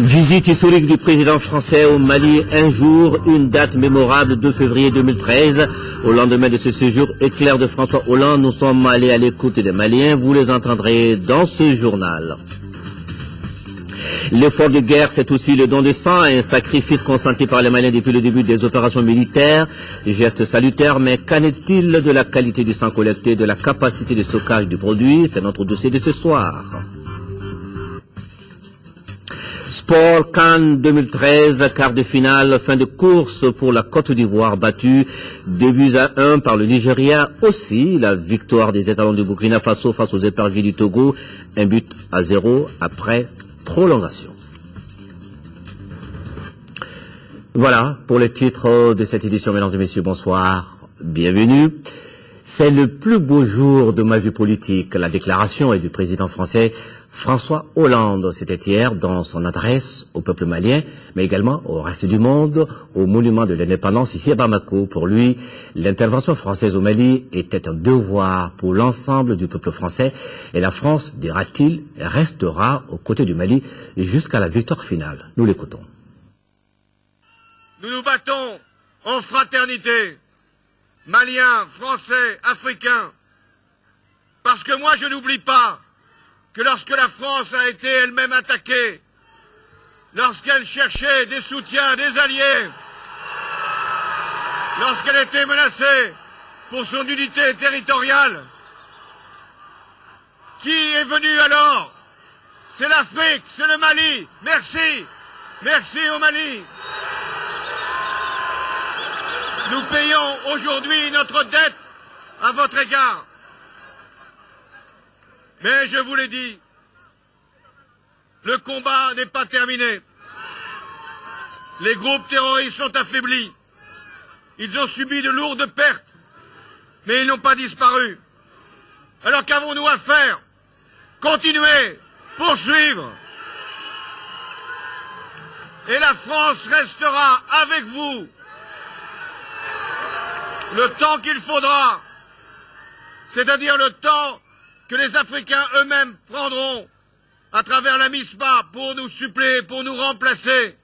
Visite historique du président français au Mali, un jour, une date mémorable, 2 février 2013. Au lendemain de ce séjour éclair de François Hollande, nous sommes allés à l'écoute des Maliens. Vous les entendrez dans ce journal. L'effort de guerre, c'est aussi le don de sang, un sacrifice consenti par les Maliens depuis le début des opérations militaires. Geste salutaire, mais qu'en est-il de la qualité du sang collecté, de la capacité de stockage du produit? C'est notre dossier de ce soir. Sport Cannes 2013, quart de finale, fin de course pour la Côte d'Ivoire battue 2-1 par le Nigeria. Aussi, la victoire des étalons du Burkina Faso face aux éperviers du Togo, 1-0 après prolongation. Voilà pour les titres de cette édition. Mesdames et messieurs, bonsoir, bienvenue. C'est le plus beau jour de ma vie politique. La déclaration est du président français François Hollande. C'était hier dans son adresse au peuple malien, mais également au reste du monde, au monument de l'indépendance ici à Bamako. Pour lui, l'intervention française au Mali était un devoir pour l'ensemble du peuple français et la France, dira-t-il, restera aux côtés du Mali jusqu'à la victoire finale. Nous l'écoutons. Nous nous battons en fraternité, Maliens, Français, Africains, parce que moi je n'oublie pas que lorsque la France a été elle-même attaquée, lorsqu'elle cherchait des soutiens, des alliés, lorsqu'elle était menacée pour son unité territoriale, qui est venu alors? C'est l'Afrique, c'est le Mali. Merci, merci au Mali. Nous payons aujourd'hui notre dette à votre égard. Mais je vous l'ai dit, le combat n'est pas terminé. Les groupes terroristes sont affaiblis. Ils ont subi de lourdes pertes, mais ils n'ont pas disparu. Alors qu'avons-nous à faire? Continuer, poursuivre. Et la France restera avec vous le temps qu'il faudra, c'est-à-dire le temps que les Africains eux-mêmes prendront à travers la MISPA pour nous suppléer, pour nous remplacer.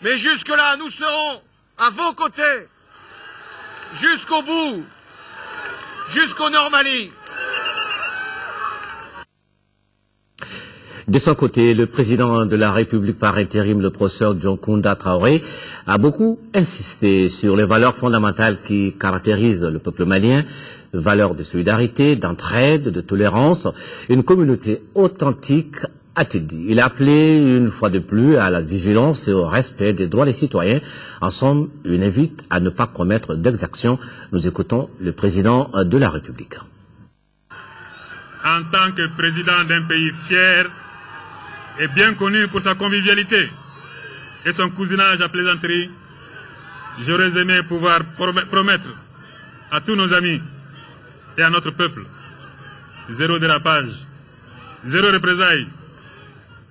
Mais jusque-là, nous serons à vos côtés, jusqu'au bout, jusqu'au Nord Mali. De son côté, le président de la République par intérim, le professeur Dioncounda Traoré, a beaucoup insisté sur les valeurs fondamentales qui caractérisent le peuple malien, valeurs de solidarité, d'entraide, de tolérance, une communauté authentique, a-t-il dit. Il a appelé une fois de plus à la vigilance et au respect des droits des citoyens. En somme, une invite à ne pas commettre d'exactions. Nous écoutons le président de la République. En tant que président d'un pays fier et bien connu pour sa convivialité et son cousinage à plaisanterie, j'aurais aimé pouvoir promettre à tous nos amis et à notre peuple zéro dérapage, zéro représailles,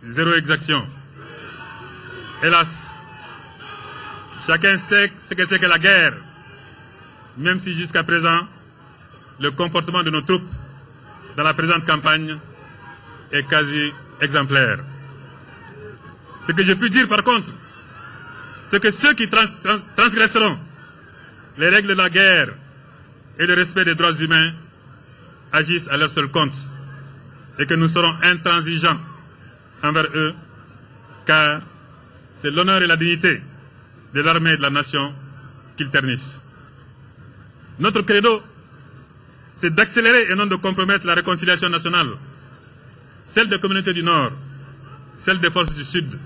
zéro exaction. Hélas, chacun sait ce que c'est que la guerre, même si jusqu'à présent, le comportement de nos troupes dans la présente campagne est quasi exemplaire. Ce que j'ai pu dire par contre, c'est que ceux qui transgresseront les règles de la guerre et le respect des droits humains agissent à leur seul compte et que nous serons intransigeants envers eux, car c'est l'honneur et la dignité de l'armée et de la nation qu'ils ternissent. Notre credo, c'est d'accélérer et non de compromettre la réconciliation nationale, celle des communautés du Nord, celle des forces du Sud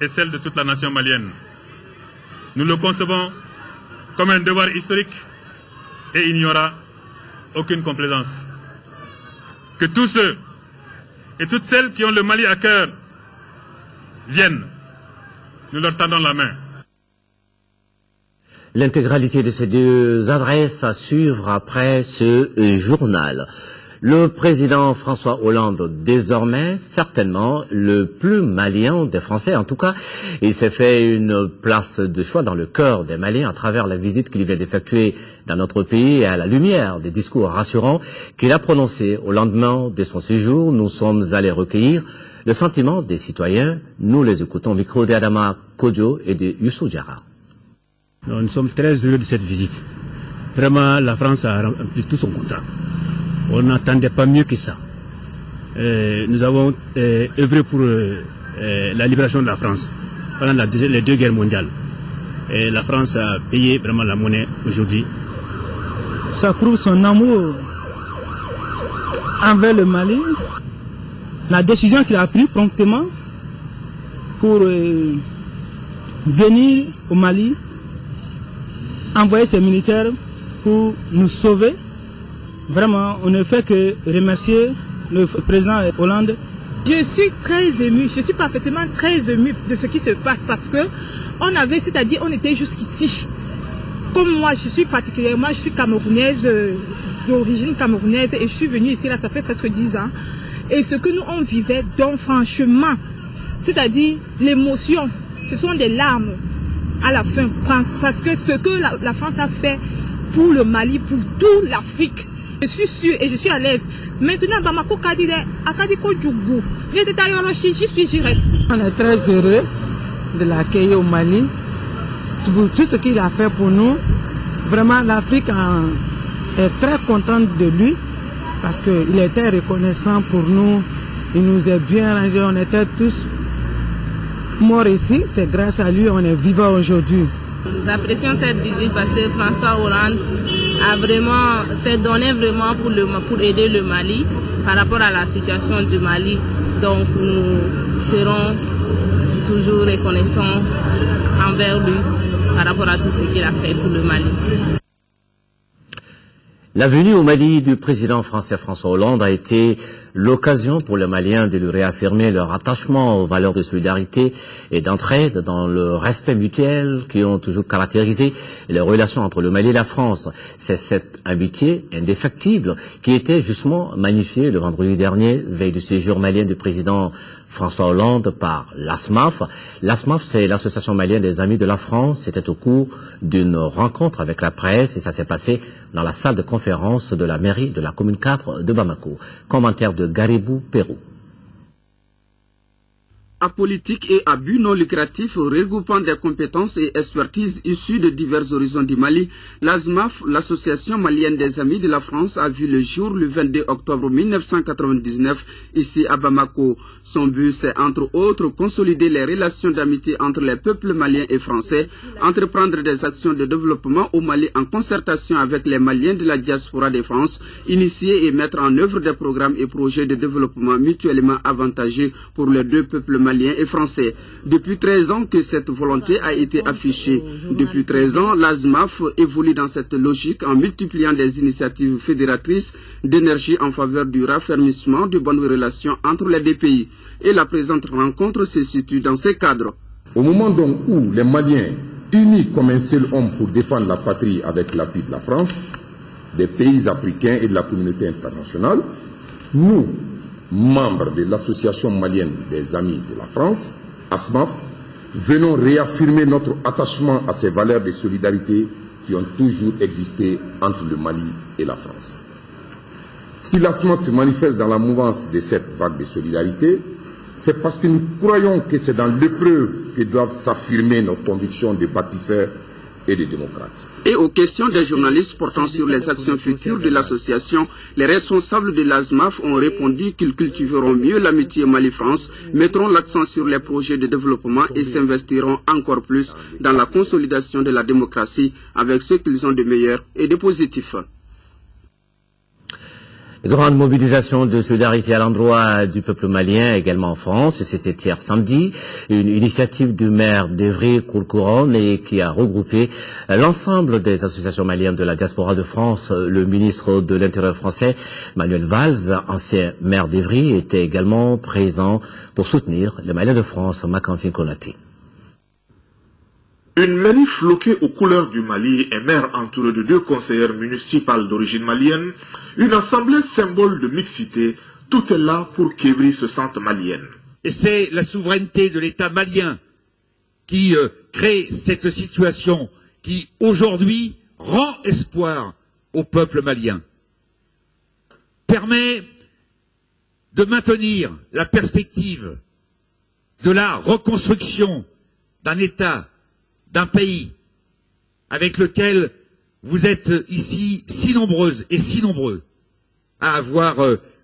et celle de toute la nation malienne. Nous le concevons comme un devoir historique et il n'y aura aucune complaisance. Que tous ceux et toutes celles qui ont le Mali à cœur viennent. Nous leur tendons la main. L'intégralité de ces deux adresses à suivre après ce journal. Le président François Hollande, désormais, certainement, le plus malien des Français, en tout cas, il s'est fait une place de choix dans le cœur des Maliens à travers la visite qu'il vient d'effectuer dans notre pays et à la lumière des discours rassurants qu'il a prononcés au lendemain de son séjour. Nous sommes allés recueillir Le sentiment des citoyens, nous les écoutons au micro d'Adama Kodjo et de Youssou Diarra. Nous sommes très heureux de cette visite. Vraiment, la France a rempli tout son contrat. On n'attendait pas mieux que ça. Nous avons œuvré pour la libération de la France pendant les 2 guerres mondiales. Et la France a payé vraiment la monnaie aujourd'hui. Ça prouve son amour envers le Mali. La décision qu'il a prise promptement pour venir au Mali, envoyer ses militaires pour nous sauver. Vraiment, on ne fait que remercier le président Hollande. Je suis très émue, je suis parfaitement très émue de ce qui se passe parce que on avait, c'est-à-dire on était jusqu'ici. Comme moi, je suis camerounaise, d'origine camerounaise et je suis venue ici, là, ça fait presque 10 ans. Et ce que nous, on vivait, donc franchement, c'est-à-dire l'émotion, ce sont des larmes à la fin. Parce que ce que la France a fait pour le Mali, pour toute l'Afrique, je suis sûre et je suis à l'aise. Maintenant, Bamako Kadire, Akadiko Djougou, j'y reste. On est très heureux de l'accueillir au Mali. Pour tout ce qu'il a fait pour nous, vraiment l'Afrique est très contente de lui parce qu'il était reconnaissant pour nous. Il nous a bien rangé, on était tous morts ici. C'est grâce à lui on est vivants aujourd'hui. Nous apprécions cette visite parce que François Hollande s'est donné vraiment pour aider le Mali par rapport à la situation du Mali. Donc nous serons toujours reconnaissants envers lui par rapport à tout ce qu'il a fait pour le Mali. La venue au Mali du président français François Hollande a été l'occasion pour les Maliens de lui réaffirmer leur attachement aux valeurs de solidarité et d'entraide dans le respect mutuel qui ont toujours caractérisé les relations entre le Mali et la France. C'est cette amitié indéfectible qui était justement magnifiée le vendredi dernier, veille du séjour malien du président François Hollande par l'ASMAF. L'ASMAF, c'est l'Association malienne des amis de la France. C'était au cours d'une rencontre avec la presse et ça s'est passé dans la salle de conférence de la mairie de la commune 4 de Bamako. Commentaire de Garibou, Pérou. Apolitique et à but non lucratif, regroupant des compétences et expertises issues de divers horizons du Mali, l'ASMAF, l'Association malienne des amis de la France, a vu le jour le 22 octobre 1999 ici à Bamako. Son but, c'est entre autres consolider les relations d'amitié entre les peuples maliens et français, entreprendre des actions de développement au Mali en concertation avec les Maliens de la diaspora de France, initier et mettre en œuvre des programmes et projets de développement mutuellement avantageux pour les deux peuples maliens et français. Depuis 13 ans que cette volonté a été affichée. Depuis 13 ans, l'ASMAF évolue dans cette logique en multipliant des initiatives fédératrices d'énergie en faveur du raffermissement de bonnes relations entre les deux pays. Et la présente rencontre se situe dans ces cadres. Au moment donc où les Maliens, unis comme un seul homme pour défendre la patrie avec l'appui de la France, des pays africains et de la communauté internationale, nous, membres de l'Association malienne des amis de la France, ASMAF, venons réaffirmer notre attachement à ces valeurs de solidarité qui ont toujours existé entre le Mali et la France. Si l'ASMAF se manifeste dans la mouvance de cette vague de solidarité, c'est parce que nous croyons que c'est dans l'épreuve que doivent s'affirmer nos convictions de bâtisseurs et de démocrates. Et aux questions des journalistes portant sur les actions futures de l'association, les responsables de l'ASMAF ont répondu qu'ils cultiveront mieux l'amitié Mali-France, mettront l'accent sur les projets de développement et s'investiront encore plus dans la consolidation de la démocratie avec ce qu'ils ont de meilleur et de positif. Grande mobilisation de solidarité à l'endroit du peuple malien, également en France. C'était hier samedi, une initiative du maire d'Evry-Courcouronnes et qui a regroupé l'ensemble des associations maliennes de la diaspora de France. Le ministre de l'Intérieur français, Manuel Valls, ancien maire d'Evry, était également présent pour soutenir les Maliens de France, Makanfin Konaté. Une manif floquée aux couleurs du Mali, un maire entouré de 2 conseillères municipales d'origine malienne, une assemblée symbole de mixité, tout est là pour qu'Evry se sente malienne. Et c'est la souveraineté de l'État malien qui crée cette situation qui aujourd'hui rend espoir au peuple malien, permet de maintenir la perspective de la reconstruction d'un État, d'un pays avec lequel vous êtes ici si nombreuses et si nombreux à avoir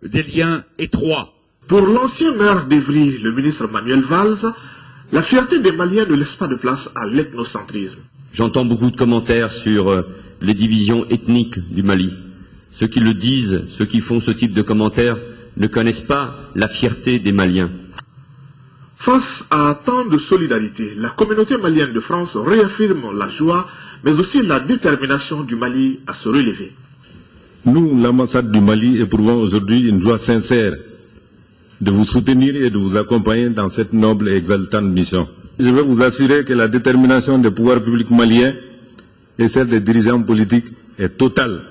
des liens étroits. Pour l'ancien maire d'Evry, le ministre Manuel Valls, la fierté des Maliens ne laisse pas de place à l'ethnocentrisme. J'entends beaucoup de commentaires sur les divisions ethniques du Mali. Ceux qui le disent, ceux qui font ce type de commentaires, ne connaissent pas la fierté des Maliens. Face à tant de solidarité, la communauté malienne de France réaffirme la joie, mais aussi la détermination du Mali à se relever. Nous, l'ambassade du Mali, éprouvons aujourd'hui une joie sincère de vous soutenir et de vous accompagner dans cette noble et exaltante mission. Je veux vous assurer que la détermination des pouvoirs publics maliens et celle des dirigeants politiques est totale.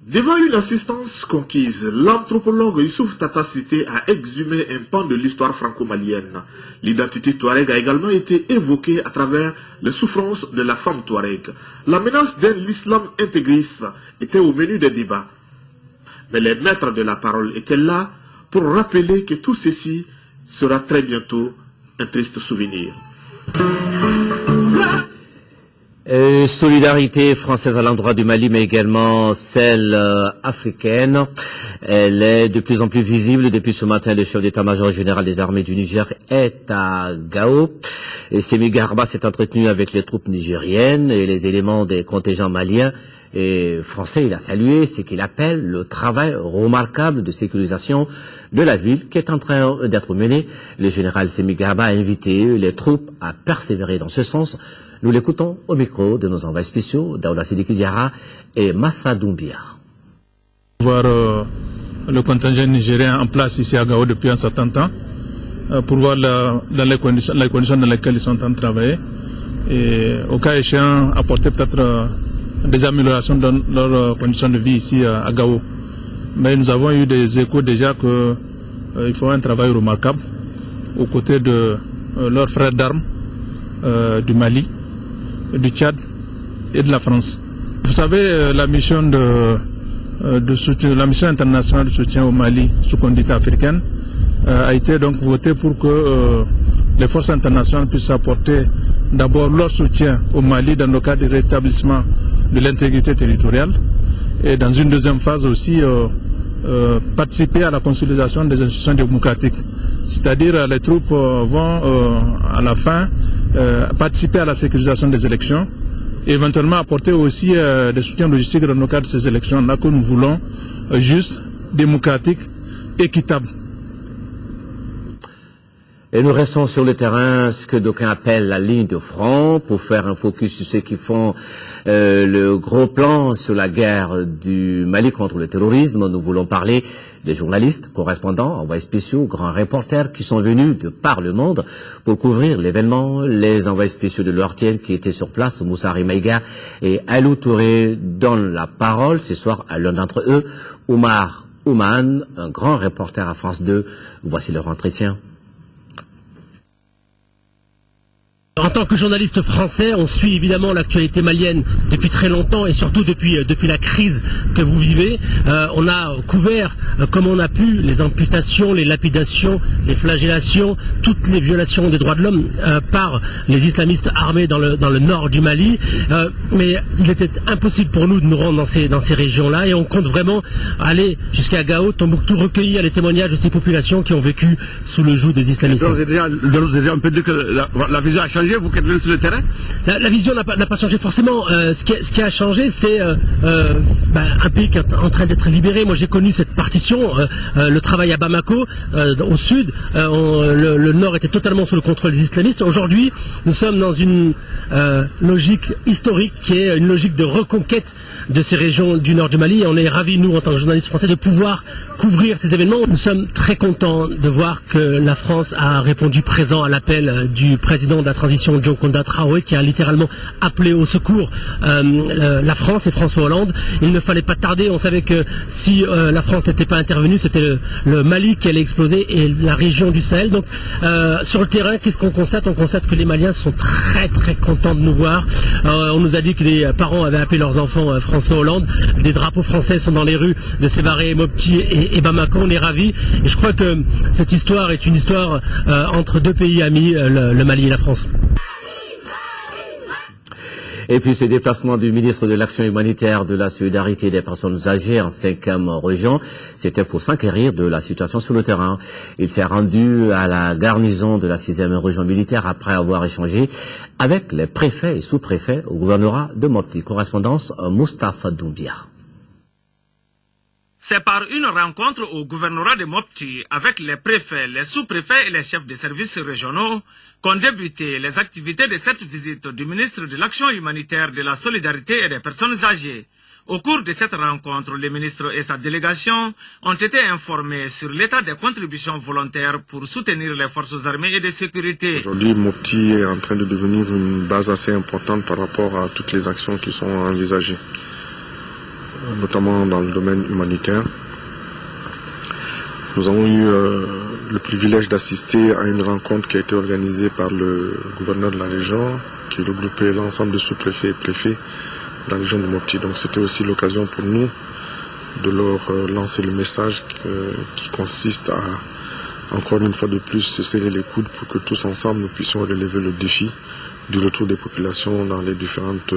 Devant une assistance conquise, l'anthropologue Youssouf Tata Cité a exhumé un pan de l'histoire franco-malienne. L'identité touareg a également été évoquée à travers les souffrances de la femme touareg. La menace d'un islam intégriste était au menu des débats. Mais les maîtres de la parole étaient là pour rappeler que tout ceci sera très bientôt un triste souvenir. Solidarité française à l'endroit du Mali, mais également celle africaine. Elle est de plus en plus visible. Depuis ce matin, le chef d'état-major général des armées du Niger est à Gao. Et Sémi Garba s'est entretenu avec les troupes nigériennes et les éléments des contingents maliens et français. Il a salué ce qu'il appelle le travail remarquable de sécurisation de la ville qui est en train d'être mené. Le général Sémi Garba a invité les troupes à persévérer dans ce sens. Nous l'écoutons au micro de nos envoyés spéciaux, Daouda Sidiki Diarra et Massa Doumbia. Voir le contingent nigérien en place ici à Gao depuis un certain temps, pour voir les conditions dans lesquelles ils sont en train de travailler, et au cas échéant apporter peut-être des améliorations dans leurs conditions de vie ici à Gao. Mais nous avons eu des échos déjà qu'ils font un travail remarquable aux côtés de leurs frères d'armes du Mali, du Tchad et de la France. Vous savez, la mission la mission internationale de soutien au Mali sous conduite africaine a été donc votée pour que les forces internationales puissent apporter d'abord leur soutien au Mali dans le cadre du rétablissement de l'intégrité territoriale et dans une deuxième phase aussi participer à la consolidation des institutions démocratiques. C'est-à-dire les troupes vont à la fin participer à la sécurisation des élections et éventuellement apporter aussi des soutiens logistiques dans le cadre de ces élections-là que nous voulons justes, démocratiques, équitables. Et nous restons sur le terrain, ce que d'aucuns appellent la ligne de front, pour faire un focus sur ceux qui font le gros plan sur la guerre du Mali contre le terrorisme. Nous voulons parler des journalistes, correspondants, envoyés spéciaux, grands reporters qui sont venus de par le monde pour couvrir l'événement. Les envoyés spéciaux de l'ORTN qui étaient sur place, Moussa Rimaïga et Alou Touré, donnent la parole ce soir à l'un d'entre eux, Oumar Ouman, un grand reporter à France 2. Voici leur entretien. En tant que journaliste français, on suit évidemment l'actualité malienne depuis très longtemps et surtout depuis la crise que vous vivez. On a couvert comme on a pu les amputations, les lapidations, les flagellations, toutes les violations des droits de l'homme par les islamistes armés dans le nord du Mali. Mais il était impossible pour nous de nous rendre dans ces régions-là et on compte vraiment aller jusqu'à Gao, Tombouctou, recueillir les témoignages de ces populations qui ont vécu sous le joug des islamistes. Donc, on peut dire que la vision a changé. Vous qui êtes venu sur le terrain? La vision n'a pas changé forcément. Ce qui a changé, c'est un pays qui est en train d'être libéré. Moi, j'ai connu cette partition, le travail à Bamako, au sud. Le nord était totalement sous le contrôle des islamistes. Aujourd'hui, nous sommes dans une logique historique qui est une logique de reconquête de ces régions du nord du Mali. Et on est ravis, nous, en tant que journalistes français, de pouvoir couvrir ces événements. Nous sommes très contents de voir que la France a répondu présent à l'appel du président de la transition président Dioncounda Traoré qui a littéralement appelé au secours la France et François Hollande. Il ne fallait pas tarder, on savait que si la France n'était pas intervenue, c'était le Mali qui allait exploser et la région du Sahel. Donc sur le terrain, qu'est-ce qu'on constate? On constate que les Maliens sont très très contents de nous voir. On nous a dit que les parents avaient appelé leurs enfants François Hollande. Des drapeaux français sont dans les rues de Sévaré, Mopti et Bamako. On est ravis. Et je crois que cette histoire est une histoire entre deux pays amis, le Mali et la France. Et puis ce déplacement du ministre de l'Action humanitaire, de la solidarité des personnes âgées en 5e région, c'était pour s'enquérir de la situation sur le terrain. Il s'est rendu à la garnison de la 6e région militaire après avoir échangé avec les préfets et sous-préfets au gouvernorat de Mopti. Correspondance Moustapha Doumbia. C'est par une rencontre au gouvernorat de Mopti avec les préfets, les sous-préfets et les chefs de services régionaux qu'ont débuté les activités de cette visite du ministre de l'Action humanitaire, de la solidarité et des personnes âgées. Au cours de cette rencontre, le ministre et sa délégation ont été informés sur l'état des contributions volontaires pour soutenir les forces armées et de sécurité. Aujourd'hui, Mopti est en train de devenir une base assez importante par rapport à toutes les actions qui sont envisagées, notamment dans le domaine humanitaire. Nous avons eu le privilège d'assister à une rencontre qui a été organisée par le gouverneur de la région, qui regroupait l'ensemble des sous-préfets et préfets de la région de Mopti. Donc c'était aussi l'occasion pour nous de leur lancer le message qui consiste à, encore une fois de plus, se serrer les coudes pour que tous ensemble nous puissions relever le défi du retour des populations dans les différentes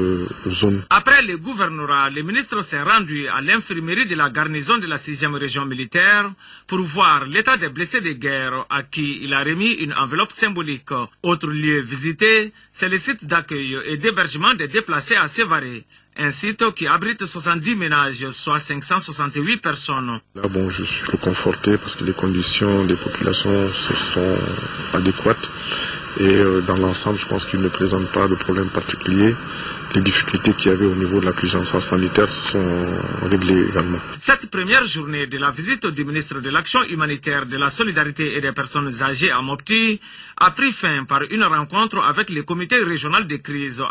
zones. Après le gouvernorat, le ministre s'est rendu à l'infirmerie de la garnison de la 6e région militaire pour voir l'état des blessés de guerre à qui il a remis une enveloppe symbolique. Autre lieu visité, c'est le site d'accueil et d'hébergement des déplacés à Sévaré, un site qui abrite 70 ménages, soit 568 personnes. Là, bon, je suis reconforté parce que les conditions des populations sont adéquates. Et dans l'ensemble, je pense qu'il ne présente pas de problème particulier. Les difficultés qu'il y avait au niveau de la puissance sanitaire se sont réglées également. Cette première journée de la visite du ministre de l'Action humanitaire, de la solidarité et des personnes âgées à Mopti a pris fin par une rencontre avec le comité régional de crise.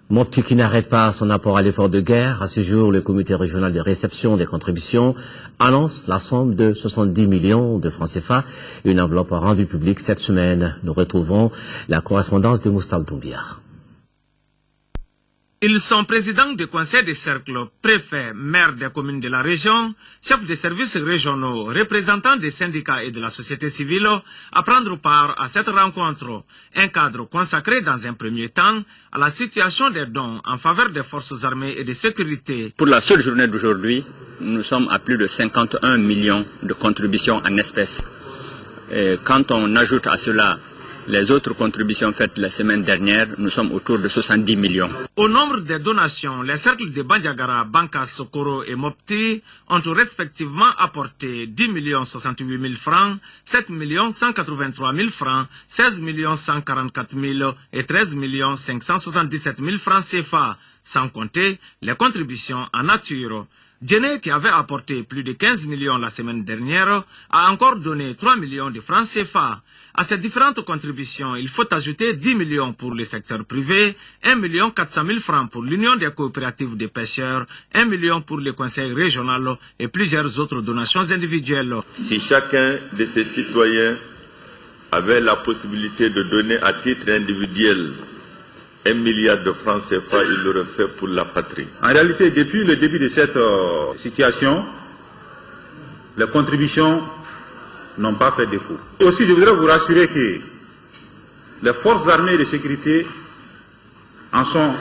Mopti qui n'arrête pas son apport à l'effort de guerre. À ce jour, le comité régional de réception des contributions annonce la somme de 70 millions de francs CFA, une enveloppe rendue publique cette semaine. Nous retrouvons la correspondance de Moustapha Doumbia. Ils sont présidents des conseils de cercle, préfets, maires des communes de la région, chefs de services régionaux, représentants des syndicats et de la société civile à prendre part à cette rencontre. Un cadre consacré dans un premier temps à la situation des dons en faveur des forces armées et de sécurité. Pour la seule journée d'aujourd'hui, nous sommes à plus de 51 millions de contributions en espèces. Et quand on ajoute à cela les autres contributions faites la semaine dernière, nous sommes autour de 70 millions. Au nombre des donations, les cercles de Bandiagara, Bankas, Sokoro et Mopti ont respectivement apporté 10 068 000 francs, 7 183 000 francs, 16 144 000 et 13 577 000 francs CFA, sans compter les contributions en nature. Djené, qui avait apporté plus de 15 millions la semaine dernière, a encore donné 3 millions de francs CFA. À ces différentes contributions, il faut ajouter 10 millions pour le secteur privé, 1 400 000 francs pour l'Union des coopératives des pêcheurs, 1 million pour le conseil régional et plusieurs autres donations individuelles. Si chacun de ces citoyens avait la possibilité de donner à titre individuel 1 milliard de francs CFA, il l'aurait fait pour la patrie. En réalité, depuis le début de cette situation, les contributions n'ont pas fait défaut. Aussi, je voudrais vous rassurer que les forces armées et de sécurité en sont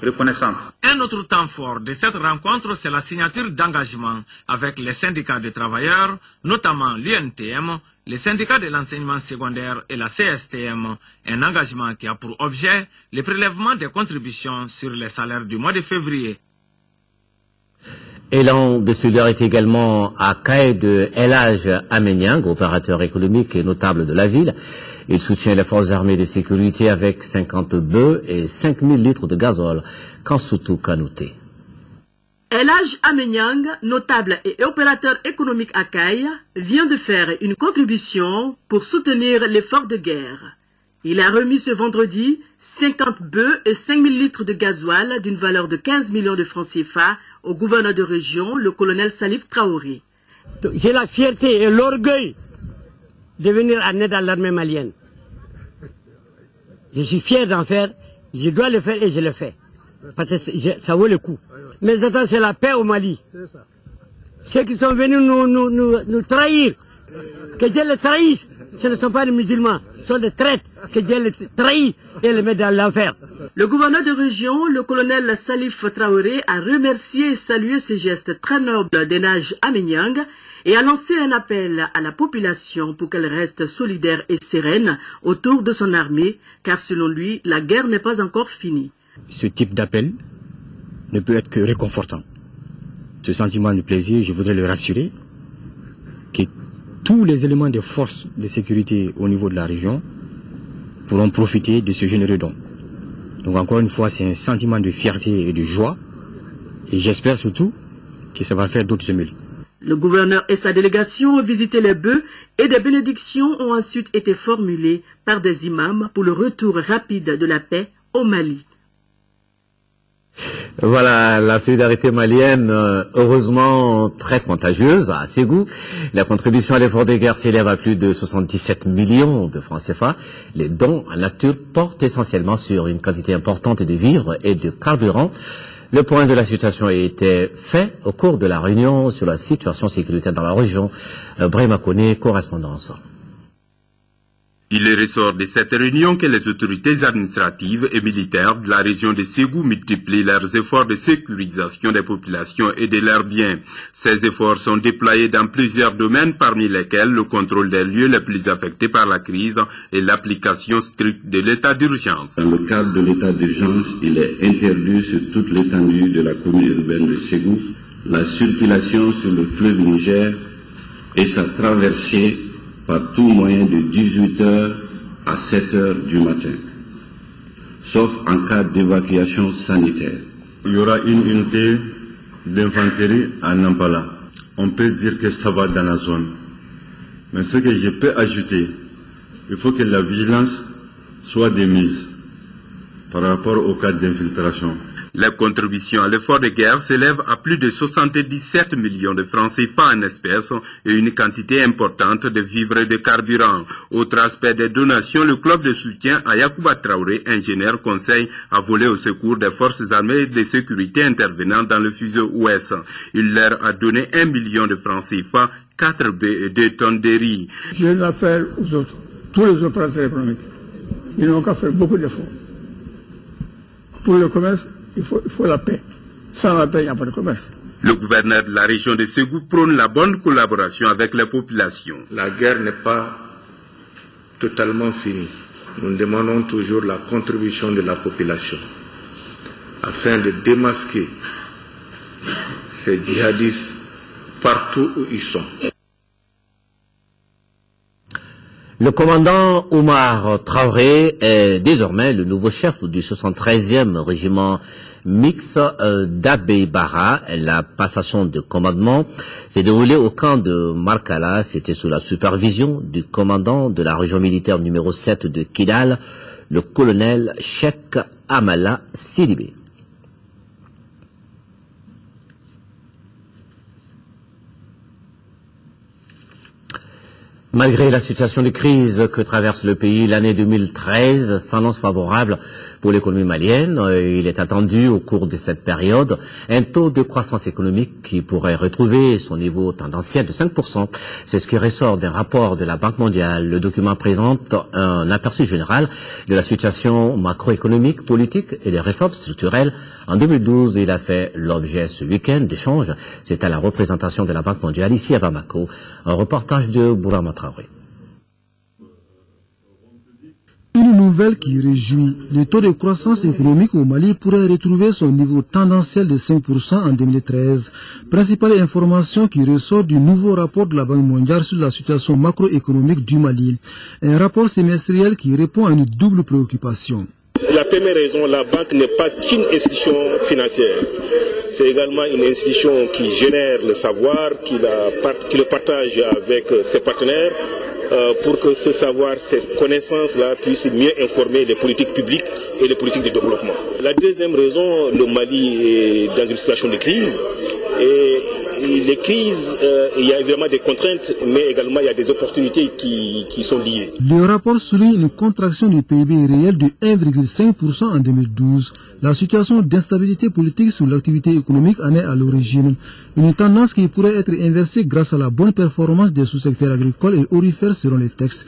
reconnaissantes. Un autre temps fort de cette rencontre, c'est la signature d'engagement avec les syndicats de travailleurs, notamment l'UNTM, les syndicats de l'enseignement secondaire et la CSTM, un engagement qui a pour objet le prélèvement des contributions sur les salaires du mois de février. Élan de solidarité également à Kaye de El Hadj Amenyang, opérateur économique et notable de la ville. Il soutient les forces armées de sécurité avec 50 bœufs et 5000 litres de gazole. Kansoutou Kanouté. El Hadj Amenyang, notable et opérateur économique à Kaye, vient de faire une contribution pour soutenir l'effort de guerre. Il a remis ce vendredi 50 bœufs et 5000 litres de gasoil d'une valeur de 15 millions de francs CFA au gouverneur de région, le colonel Salif Traoré. J'ai la fierté et l'orgueil de venir en aide à l'armée malienne. Je suis fier d'en faire, je dois le faire et je le fais. Parce que ça vaut le coup. Mais attends, c'est la paix au Mali. Ceux qui sont venus nous trahir, que Dieu les trahisse, ce ne sont pas les musulmans, ce sont des traîtres, que Dieu les trahit et les met dans l'enfer. Le gouverneur de région, le colonel Salif Traoré, a remercié et salué ces gestes très nobles des nages Amenyang et a lancé un appel à la population pour qu'elle reste solidaire et sereine autour de son armée, car selon lui, la guerre n'est pas encore finie. Ce type d'appel ne peut être que réconfortant. Ce sentiment de plaisir, je voudrais le rassurer que tous les éléments de force de sécurité au niveau de la région pourront profiter de ce généreux don. Donc encore une fois, c'est un sentiment de fierté et de joie, et j'espère surtout que ça va faire d'autres émules. Le gouverneur et sa délégation ont visité les bœufs et des bénédictions ont ensuite été formulées par des imams pour le retour rapide de la paix au Mali. Voilà, la solidarité malienne, heureusement très contagieuse à Ségou. La contribution à l'effort de guerre s'élève à plus de 77 millions de francs CFA. Les dons en nature portent essentiellement sur une quantité importante de vivres et de carburant. Le point de la situation a été fait au cours de la réunion sur la situation sécuritaire dans la région. Brahima Koné, correspondance. Il ressort de cette réunion que les autorités administratives et militaires de la région de Ségou multiplient leurs efforts de sécurisation des populations et de leurs biens. Ces efforts sont déployés dans plusieurs domaines, parmi lesquels le contrôle des lieux les plus affectés par la crise et l'application stricte de l'état d'urgence. Dans le cadre de l'état d'urgence, il est interdit sur toute l'étendue de la commune urbaine de Ségou la circulation sur le fleuve Niger et sa traversée par tout moyen de 18h à 7h du matin, sauf en cas d'évacuation sanitaire. Il y aura une unité d'infanterie à Nampala. On peut dire que ça va dans la zone. Mais ce que je peux ajouter, il faut que la vigilance soit démise par rapport au cas d'infiltration. La contribution à l'effort de guerre s'élève à plus de 77 millions de francs CFA en espèces et une quantité importante de vivres et de carburant. Autre aspect des donations, le club de soutien à Yacouba Traoré, ingénieur, conseille à voler au secours des forces armées et de sécurité intervenant dans le fuseau ouest. Il leur a donné 1 million de francs CFA, 4 baies et 2 tonnes de riz. Je vais l'affaire aux autres, tous les opérateurs économiques. Ils n'ont qu'à faire beaucoup d'efforts. Pour le commerce, il faut la paix. Sans la paix, il n'y a pas de commerce. Le gouverneur de la région de Ségou prône la bonne collaboration avec les populations. La guerre n'est pas totalement finie. Nous demandons toujours la contribution de la population afin de démasquer ces djihadistes partout où ils sont. Le commandant Oumar Traoré est désormais le nouveau chef du 73e régiment mix d'Abé-Bara. La passation de commandement s'est déroulée au camp de Markala. C'était sous la supervision du commandant de la région militaire numéro 7 de Kidal, le colonel Cheikh Amala Sidibé. Malgré la situation de crise que traverse le pays, l'année 2013 s'annonce favorable pour l'économie malienne. Il est attendu au cours de cette période un taux de croissance économique qui pourrait retrouver son niveau tendanciel de 5%. C'est ce qui ressort d'un rapport de la Banque mondiale. Le document présente un aperçu général de la situation macroéconomique, politique et des réformes structurelles. En 2012, il a fait l'objet ce week-end d'échanges. C'est à la représentation de la Banque mondiale ici à Bamako. Un reportage de Bourama Traoré. Une nouvelle qui réjouit. Le taux de croissance économique au Mali pourrait retrouver son niveau tendanciel de 5% en 2013. Principale information qui ressort du nouveau rapport de la Banque mondiale sur la situation macroéconomique du Mali. Un rapport semestriel qui répond à une double préoccupation. La première raison, la banque n'est pas qu'une institution financière. C'est également une institution qui génère le savoir, qui le partage avec ses partenaires pour que ce savoir, cette connaissance-là puisse mieux informer les politiques publiques et les politiques de développement. La deuxième raison, le Mali est dans une situation de crise. Et les crises, il y a évidemment des contraintes, mais également il y a des opportunités qui sont liées. Le rapport souligne une contraction du PIB réel de 1,5% en 2012. La situation d'instabilité politique sur l'activité économique en est à l'origine. Une tendance qui pourrait être inversée grâce à la bonne performance des sous-secteurs agricoles et aurifères selon les textes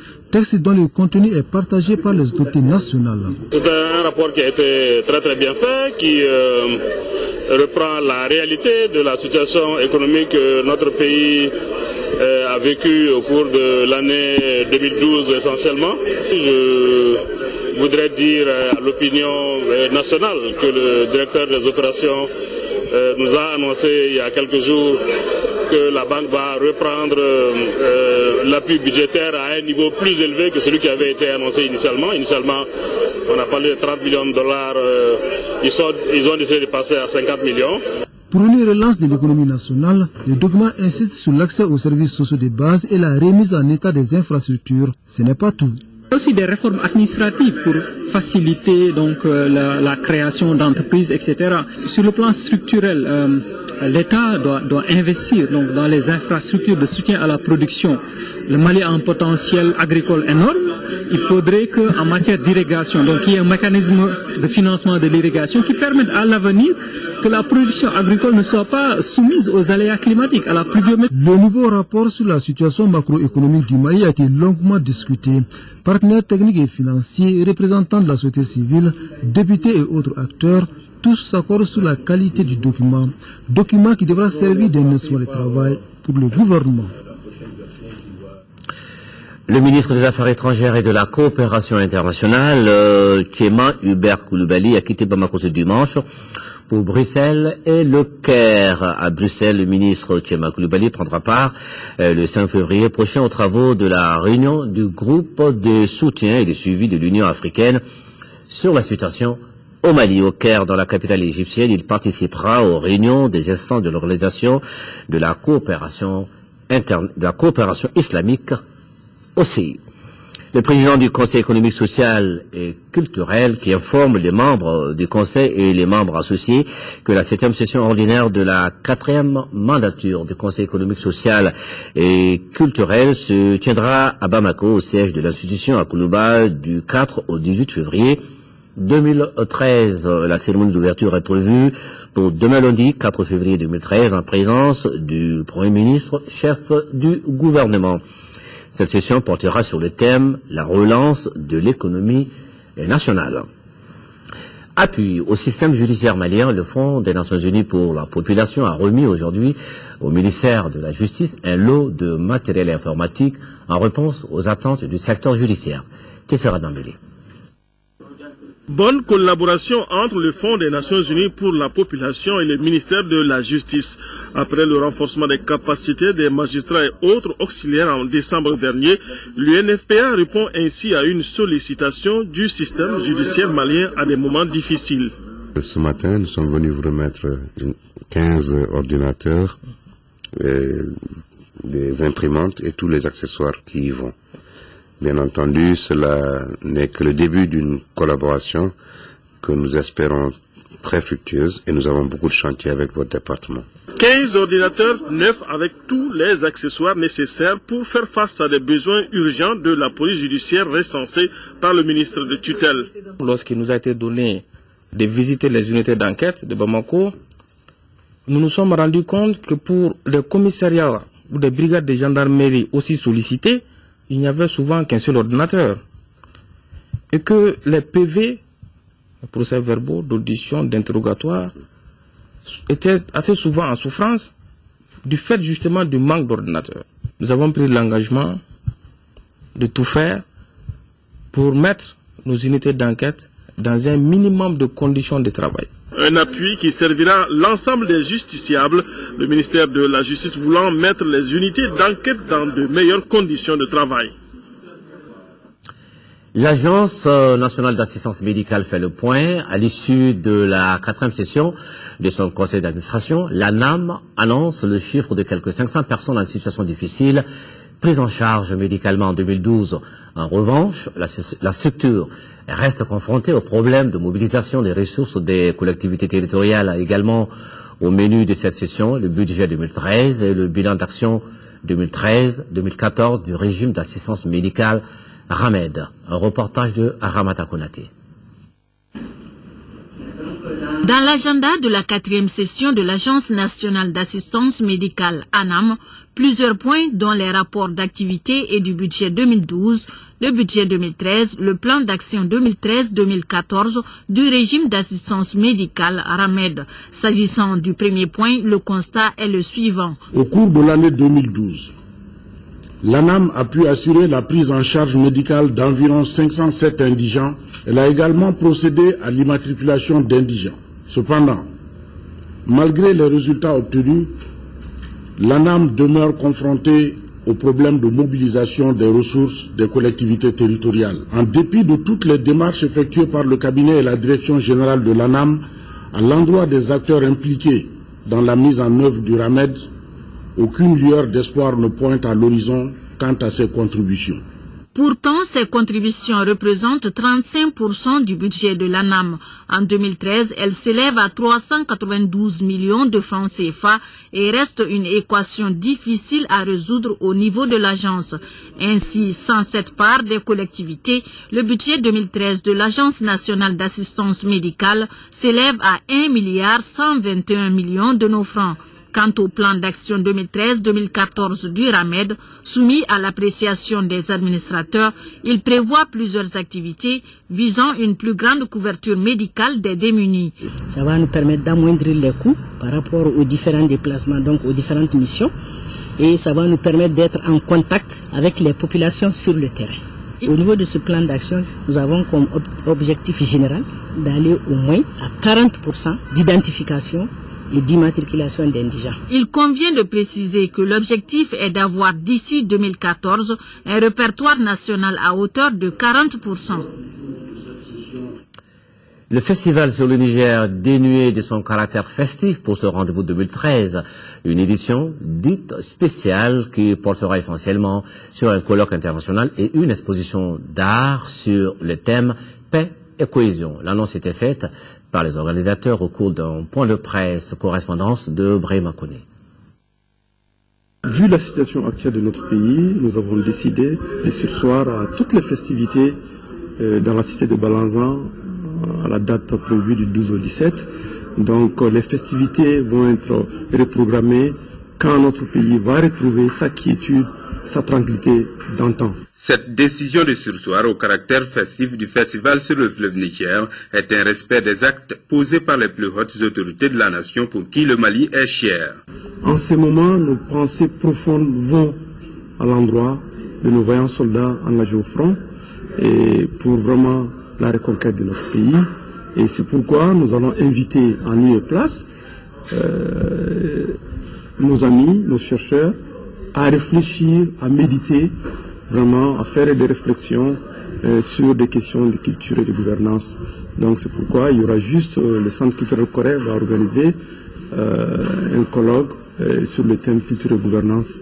dont le contenu est partagé par les autorités nationales. C'est un rapport qui a été très bien fait, qui reprend la réalité de la situation économique que notre pays a vécu au cours de l'année 2012 essentiellement. Je voudrais dire à l'opinion nationale que le directeur des opérations nous a annoncé il y a quelques jours que la banque va reprendre l'appui budgétaire à un niveau plus élevé que celui qui avait été annoncé initialement. Initialement, on a parlé de 30 millions de dollars, ils ont décidé de passer à 50 millions. Pour une relance de l'économie nationale, le document insiste sur l'accès aux services sociaux de base et la remise en état des infrastructures. Ce n'est pas tout. Il y a aussi des réformes administratives pour faciliter donc la création d'entreprises, etc. Sur le plan structurel, l'État doit investir donc dans les infrastructures de soutien à la production. Le Mali a un potentiel agricole énorme. Il faudrait qu'en matière d'irrigation, donc il y ait un mécanisme de financement de l'irrigation qui permette à l'avenir que la production agricole ne soit pas soumise aux aléas climatiques, à la pluviométrie. Le nouveau rapport sur la situation macroéconomique du Mali a été longuement discuté. Partenaires techniques et financiers, représentants de la société civile, députés et autres acteurs, tous s'accordent sur la qualité du document qui devra servir d'instrument de travail pour le gouvernement. Le ministre des Affaires étrangères et de la coopération internationale, Tchéma Hubert Coulibaly, a quitté Bamako ce dimanche pour Bruxelles et le Caire. À Bruxelles, le ministre Tchéma Coulibaly prendra part le 5 février prochain aux travaux de la réunion du groupe de soutien et de suivi de l'Union africaine sur la situation au Mali. Au Caire, dans la capitale égyptienne, il participera aux réunions des instances de l'organisation de la coopération islamique aussi. Le président du Conseil économique, social et culturel qui informe les membres du Conseil et les membres associés que la 7e session ordinaire de la 4e mandature du Conseil économique, social et culturel se tiendra à Bamako, au siège de l'institution à Koulouba, du 4 au 18 février 2013. La cérémonie d'ouverture est prévue pour demain lundi 4 février 2013 en présence du Premier ministre, chef du gouvernement. Cette session portera sur le thème « La relance de l'économie nationale ». Appui au système judiciaire malien, le Fonds des Nations Unies pour la population a remis aujourd'hui au ministère de la Justice un lot de matériel informatique en réponse aux attentes du secteur judiciaire. Tessera Dambélé. Bonne collaboration entre le Fonds des Nations Unies pour la population et le ministère de la Justice. Après le renforcement des capacités des magistrats et autres auxiliaires en décembre dernier, l'UNFPA répond ainsi à une sollicitation du système judiciaire malien à des moments difficiles. Ce matin, nous sommes venus vous remettre 15 ordinateurs, des imprimantes et tous les accessoires qui y vont. Bien entendu, cela n'est que le début d'une collaboration que nous espérons très fructueuse et nous avons beaucoup de chantiers avec votre département. 15 ordinateurs neufs avec tous les accessoires nécessaires pour faire face à des besoins urgents de la police judiciaire recensée par le ministre de tutelle. Lorsqu'il nous a été donné de visiter les unités d'enquête de Bamako, nous nous sommes rendus compte que pour les commissariats ou des brigades de gendarmerie aussi sollicitées, il n'y avait souvent qu'un seul ordinateur. Et que les PV, les procès-verbaux d'audition, d'interrogatoire, étaient assez souvent en souffrance du fait justement du manque d'ordinateurs. Nous avons pris l'engagement de tout faire pour mettre nos unités d'enquête dans un minimum de conditions de travail. Un appui qui servira l'ensemble des justiciables, le ministère de la Justice voulant mettre les unités d'enquête dans de meilleures conditions de travail. L'Agence nationale d'assistance médicale fait le point. À l'issue de la 4e session de son conseil d'administration, l'ANAM annonce le chiffre de quelques 500 personnes en situation difficile prise en charge médicalement en 2012. En revanche, la structure reste confrontée au problème de mobilisation des ressources des collectivités territoriales. Également au menu de cette session, le budget 2013 et le bilan d'action 2013-2014 du régime d'assistance médicale RAMED. Un reportage de Ramata Konaté. Dans l'agenda de la 4e session de l'Agence nationale d'assistance médicale ANAM, plusieurs points dont les rapports d'activité et du budget 2012, le budget 2013, le plan d'action 2013-2014 du régime d'assistance médicale RAMED. S'agissant du premier point, le constat est le suivant. Au cours de l'année 2012, l'ANAM a pu assurer la prise en charge médicale d'environ 507 indigents. Elle a également procédé à l'immatriculation d'indigents. Cependant, malgré les résultats obtenus, l'ANAM demeure confrontée au problème de mobilisation des ressources des collectivités territoriales. En dépit de toutes les démarches effectuées par le cabinet et la direction générale de l'ANAM à l'endroit des acteurs impliqués dans la mise en œuvre du RAMED, aucune lueur d'espoir ne pointe à l'horizon quant à ces contributions. Pourtant, ces contributions représentent 35% du budget de l'ANAM. En 2013, elles s'élèvent à 392 millions de francs CFA et reste une équation difficile à résoudre au niveau de l'agence. Ainsi, sans cette part des collectivités, le budget 2013 de l'Agence nationale d'assistance médicale s'élève à 1,121 milliard de nos francs. Quant au plan d'action 2013-2014 du RAMED, soumis à l'appréciation des administrateurs, il prévoit plusieurs activités visant une plus grande couverture médicale des démunis. Ça va nous permettre d'amoindrir les coûts par rapport aux différents déplacements, donc aux différentes missions, et ça va nous permettre d'être en contact avec les populations sur le terrain. Au niveau de ce plan d'action, nous avons comme objectif général d'aller au moins à 40% d'identification et d'immatriculation d'indigents. Il convient de préciser que l'objectif est d'avoir d'ici 2014 un répertoire national à hauteur de 40%. Le festival sur le Niger, dénué de son caractère festif pour ce rendez-vous 2013, une édition dite spéciale qui portera essentiellement sur un colloque international et une exposition d'art sur le thème paix et cohésion. L'annonce était faite par les organisateurs au cours d'un point de presse, correspondance de Brahima Koné. Vu la situation actuelle de notre pays, nous avons décidé de surseoir à toutes les festivités dans la cité de Balanzan à la date prévue du 12 au 17. Donc les festivités vont être reprogrammées quand notre pays va retrouver sa quiétude, sa tranquillité d'antan. Cette décision de surseoir au caractère festif du festival sur le fleuve Niger est un respect des actes posés par les plus hautes autorités de la nation pour qui le Mali est cher. En ce moment, nos pensées profondes vont à l'endroit de nos vaillants soldats engagés au front et pour vraiment la reconquête de notre pays. Et c'est pourquoi nous allons inviter en lieu et place nos amis, nos chercheurs, à réfléchir, à méditer, vraiment à faire des réflexions sur des questions de culture et de gouvernance. Donc c'est pourquoi il y aura juste le Centre culturel Corée va organiser un colloque sur le thème culture et gouvernance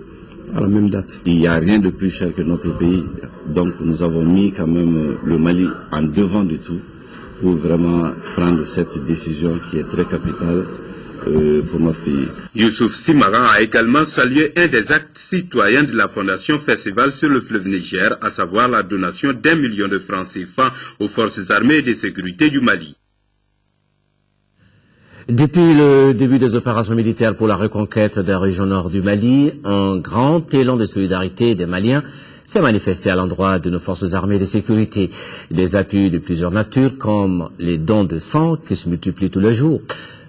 à la même date. Il n'y a rien de plus cher que notre pays, donc nous avons mis quand même le Mali en devant de tout pour vraiment prendre cette décision qui est très capitale pour notre pays. Youssouf Simaran a également salué un des actes citoyens de la Fondation Festival sur le fleuve Niger, à savoir la donation d'1 million de francs CFA aux forces armées et de sécurité du Mali. Depuis le début des opérations militaires pour la reconquête de la région nord du Mali, un grand élan de solidarité des Maliens s'est manifesté à l'endroit de nos forces armées de sécurité. Des appuis de plusieurs natures, comme les dons de sang qui se multiplient tous les jours.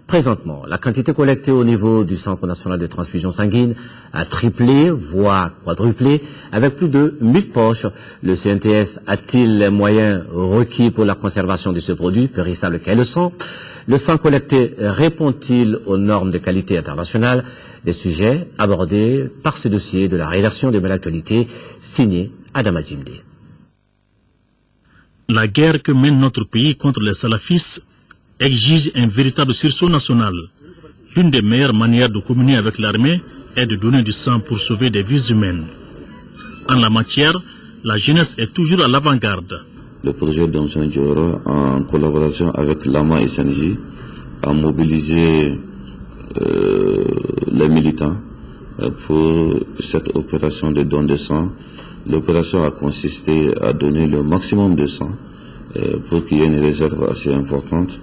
Présentement, la quantité collectée au niveau du Centre national de transfusion sanguine a triplé, voire quadruplé, avec plus de 1000 poches. Le CNTS a-t-il les moyens requis pour la conservation de ce produit, périssable qu'est le sang? Le sang collecté répond-il aux normes de qualité internationales? Des sujets abordés par ce dossier de la rédaction de L'actualité, signé Adama Djimde. La guerre que mène notre pays contre les salafistes exige un véritable sursaut national. L'une des meilleures manières de communier avec l'armée est de donner du sang pour sauver des vies humaines. En la matière, la jeunesse est toujours à l'avant-garde. Le projet d'Amson Diora, en collaboration avec l'AMA et SNJ, a mobilisé les militants pour cette opération de don de sang. L'opération a consisté à donner le maximum de sang pour qu'il y ait une réserve assez importante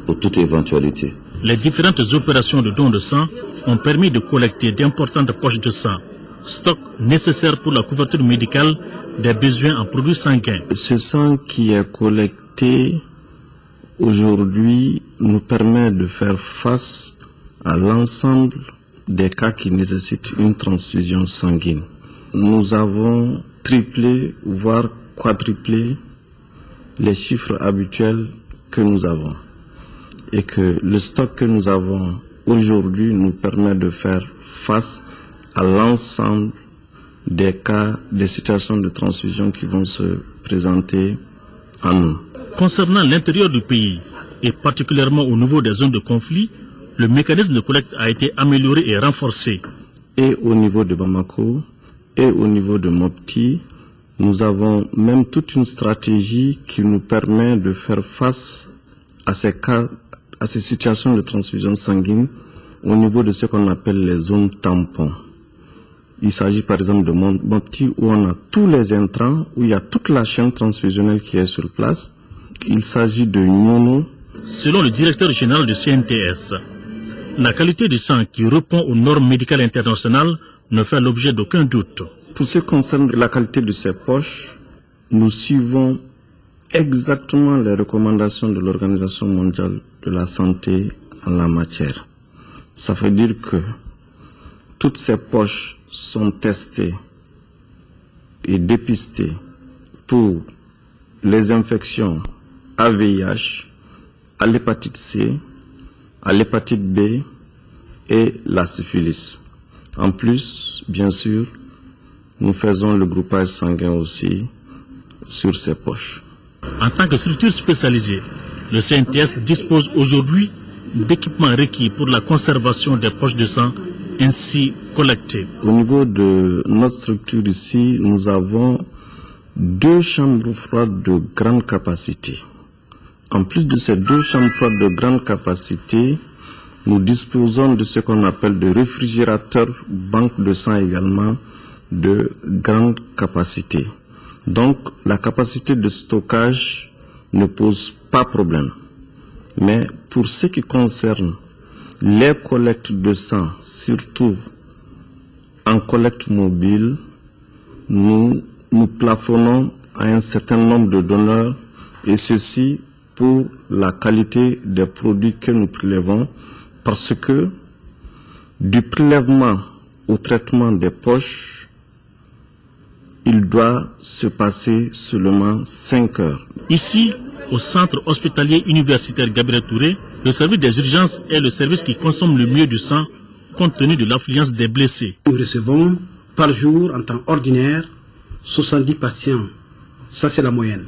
pour toute éventualité. Les différentes opérations de don de sang ont permis de collecter d'importantes poches de sang, stock nécessaire pour la couverture médicale des besoins en produits sanguins. Ce sang qui est collecté aujourd'hui nous permet de faire face à l'ensemble des cas qui nécessitent une transfusion sanguine. Nous avons triplé, voire quadruplé les chiffres habituels que nous avons. Et que le stock que nous avons aujourd'hui nous permet de faire face à l'ensemble des cas, des situations de transfusion qui vont se présenter à nous. Concernant l'intérieur du pays, et particulièrement au niveau des zones de conflit, le mécanisme de collecte a été amélioré et renforcé. Et au niveau de Bamako, et au niveau de Mopti, nous avons même toute une stratégie qui nous permet de faire face à ces cas, à ces situations de transfusion sanguine au niveau de ce qu'on appelle les zones tampons. Il s'agit par exemple de Mopti où on a tous les intrants, où il y a toute la chaîne transfusionnelle qui est sur place. Il s'agit de Nyono. Selon le directeur général du CNTS, la qualité du sang qui répond aux normes médicales internationales ne fait l'objet d'aucun doute. Pour ce qui concerne la qualité de ces poches, nous suivons exactement les recommandations de l'Organisation mondiale de la santé en la matière. Ça veut dire que toutes ces poches sont testées et dépistées pour les infections à VIH, à l'hépatite C, à l'hépatite B et la syphilis. En plus, bien sûr, nous faisons le groupage sanguin aussi sur ces poches. En tant que structure spécialisée, le CNTS dispose aujourd'hui d'équipements requis pour la conservation des poches de sang ainsi collectées. Au niveau de notre structure ici, nous avons 2 chambres froides de grande capacité. En plus de ces 2 chambres froides de grande capacité, nous disposons de ce qu'on appelle des réfrigérateurs banques de sang également de grande capacité. Donc la capacité de stockage ne pose pas problème. Mais pour ce qui concerne les collectes de sang, surtout en collecte mobile, nous plafonnons à un certain nombre de donneurs, et ceci pour la qualité des produits que nous prélevons, parce que du prélèvement au traitement des poches, il doit se passer seulement 5 heures. Ici, au centre hospitalier universitaire Gabriel Touré, le service des urgences est le service qui consomme le mieux du sang compte tenu de l'affluence des blessés. Nous recevons par jour en temps ordinaire 70 patients. Ça c'est la moyenne.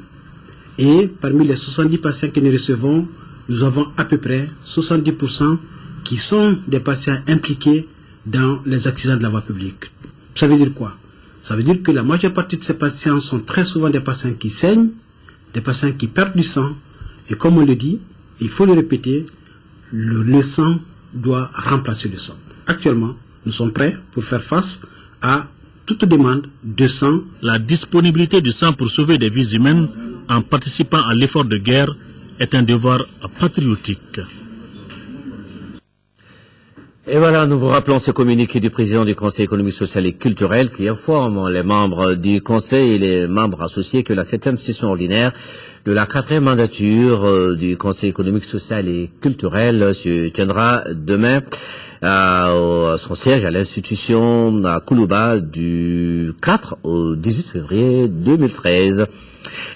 Et parmi les 70 patients que nous recevons, nous avons à peu près 70% qui sont des patients impliqués dans les accidents de la voie publique. Ça veut dire quoi? Ça veut dire que la majeure partie de ces patients sont très souvent des patients qui saignent, des patients qui perdent du sang. Et comme on le dit, il faut le répéter, le sang doit remplacer le sang. Actuellement, nous sommes prêts pour faire face à toute demande de sang. La disponibilité du sang pour sauver des vies humaines en participant à l'effort de guerre est un devoir patriotique. Et voilà, nous vous rappelons ce communiqué du président du Conseil économique, social et culturel qui informe les membres du Conseil et les membres associés que la 7e session ordinaire de la 4e mandature du Conseil économique, social et culturel se tiendra demain à son siège à l'institution à Koulouba du 4 au 18 février 2013.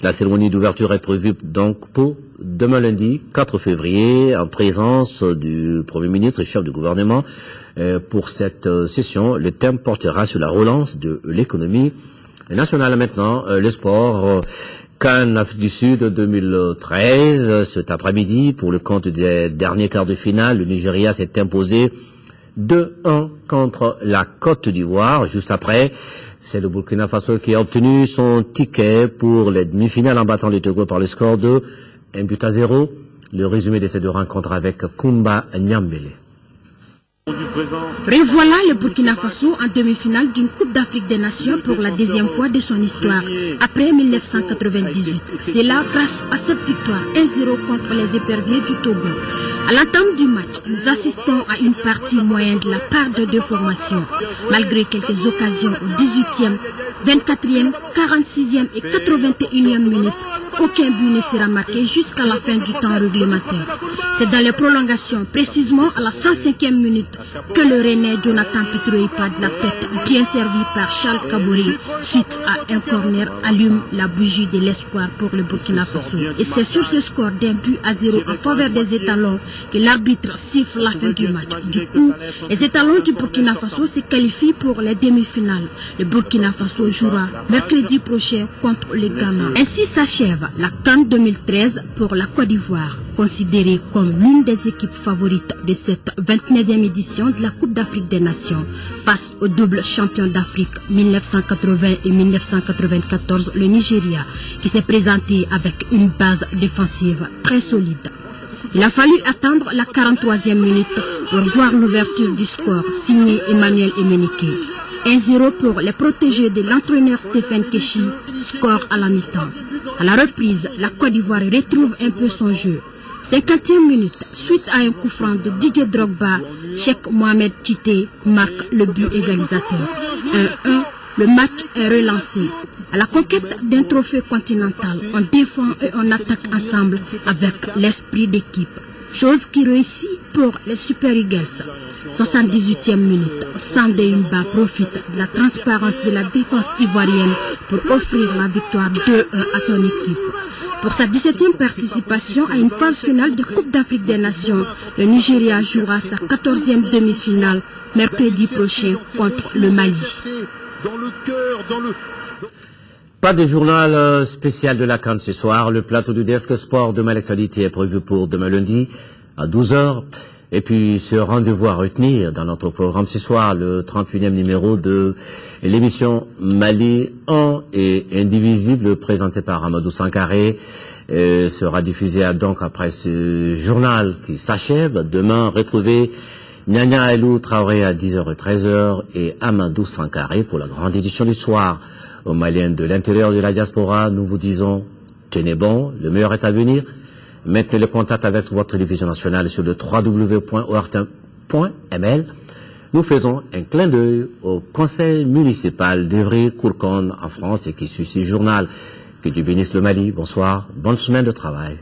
La cérémonie d'ouverture est prévue donc pour demain lundi 4 février en présence du Premier ministre et chef du gouvernement. Pour cette session, le thème portera sur la relance de l'économie nationale. Maintenant, le sport. CAN Afrique du Sud 2013, cet après-midi, pour le compte des derniers quarts de finale, le Nigeria s'est imposé 2-1 contre la Côte d'Ivoire. Juste après, c'est le Burkina Faso qui a obtenu son ticket pour les demi-finales en battant le Togo par le score de 1-0. Le résumé de ces deux rencontres avec Kumba Nyambele. Revoilà le Burkina Faso en demi-finale d'une Coupe d'Afrique des Nations pour la deuxième fois de son histoire, après 1998. C'est là grâce à cette victoire 1-0 contre les éperviers du Togo. À l'entame du match, nous assistons à une partie moyenne de la part de deux formations. Malgré quelques occasions au 18e, 24e, 46e et 81e minutes, aucun but ne sera marqué jusqu'à la fin du temps réglementaire. C'est dans les prolongations, précisément à la 105e minute, que le Rennais Jonathan Pitroipa de la tête, bien servi par Charles Kabori, suite à un corner, allume la bougie de l'espoir pour le Burkina Faso. Et c'est sur ce score d'1-0 en faveur des étalons que l'arbitre siffle la fin du match. Du coup, les étalons du Burkina Faso se qualifient pour les demi-finales. Le Burkina Faso jouera mercredi prochain contre le Ghana. Ainsi s'achève la CAN 2013 pour la Côte d'Ivoire, considérée comme l'une des équipes favorites de cette 29e édition de la Coupe d'Afrique des Nations, face au double champion d'Afrique 1980 et 1994, le Nigeria, qui s'est présenté avec une base défensive très solide. Il a fallu attendre la 43e minute pour voir l'ouverture du score signé Emmanuel Emenike. 1-0 pour les protégés de l'entraîneur Stéphane Keshi, score à la mi-temps. À la reprise, la Côte d'Ivoire retrouve un peu son jeu. 50e minute, suite à un coup franc de Didier Drogba, Cheikh Mohamed Tite marque le but égalisateur. 1-1, le match est relancé. À la conquête d'un trophée continental, on défend et on attaque ensemble avec l'esprit d'équipe. Chose qui réussit pour les Super Eagles. 78e minute, Sandé Mba profite de la transparence de la défense ivoirienne pour offrir la victoire 2-1 à son équipe. Pour sa 17e participation à une phase finale de Coupe d'Afrique des Nations, le Nigeria jouera sa 14e demi-finale mercredi prochain contre le Mali. Pas de journal spécial de la CAN ce soir. Le plateau du Desk Sport Demain l'actualité est prévu pour demain lundi à 12h. Et puis ce rendez-vous à retenir dans notre programme ce soir, le 38e numéro de l'émission Mali 1 et Indivisible, présenté par Amadou Sankaré, sera diffusé donc après ce journal qui s'achève. Demain, retrouvez Nyanya Elou Traoré à 10h et 13h et Amadou Sankaré pour la grande édition du soir. Aux Maliens de l'intérieur de la diaspora, nous vous disons, tenez bon, le meilleur est à venir. Maintenez le contact avec votre télévision nationale sur le www.ortin.ml. Nous faisons un clin d'œil au conseil municipal d'Evry-Kourkon en France et qui suit ce journal. Que Dieu bénisse le Mali. Bonsoir, bonne semaine de travail.